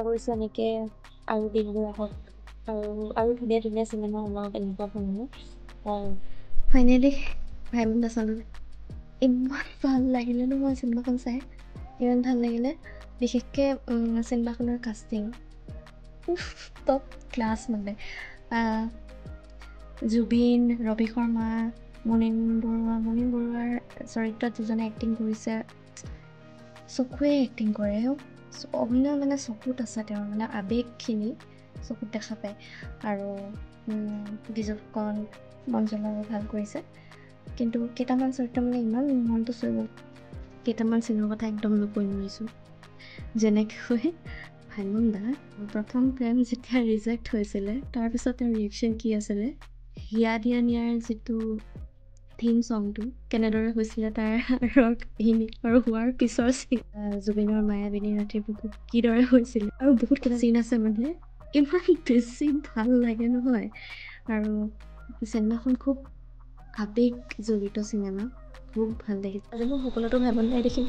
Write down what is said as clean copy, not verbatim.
কৰিছোঁ এনেকৈ আৰু দিনবোৰ আহক আৰু ধুনীয়া ধুনীয়া চিনেমা ওলাওক এনেকুৱা ধৰণৰ ফাইনেলি ভাইমন নাচালোঁ ইমান ভাল লাগিলে নহয় চিনেমাখন চাই ইমান ভাল লাগিলে বিশেষকৈ চিনেমাখনৰ কাষ্টিং টপ ক্লাছ মানে জুবিন ৰবি শৰ্মা মুনীন বৰুৱাৰ চৰিত্ৰত যিজনে এক্টিং কৰিছে চকুৱে এক্টিং কৰে অভিনয় মানে চকুত আছে তেওঁৰ মানে আৱেগখিনি চকুত দেখা পায় আৰু বিজু ফুকন মঞ্জুলাও ভাল কৰিছে কিন্তু কেইটামান চৰিত্ৰ মানে ইমান মনটো চুই গ'ল কেইটামান চিনৰ কথা একদম নকৈ নোৱাৰিছোঁ যেনেকৈ ভাইমন দা প্ৰথম প্ৰেম যেতিয়া ৰিজেক্ট হৈছিলে তাৰপিছত তেওঁৰ ৰিয়েকশ্যন কি আছিলে হিয়া দিয়া নিয়াৰ যিটো থিম ছংটো কেনেদৰে হৈছিলে তাৰ কাহিনী আৰু হোৱাৰ পিছৰ জুবিনৰ মায়াবিনী ৰাতিৰ বুকু কিদৰে হৈছিলে আৰু বহুত কেইটা চিন আছে মানে ইমান বেছি ভাল লাগে নহয় আৰু চিনেমাখন খুব আৱেগ জড়িত চিনেমা খুব ভাল লাগিছে আজি মই সকলোতো ভাইমন দাই দেখিম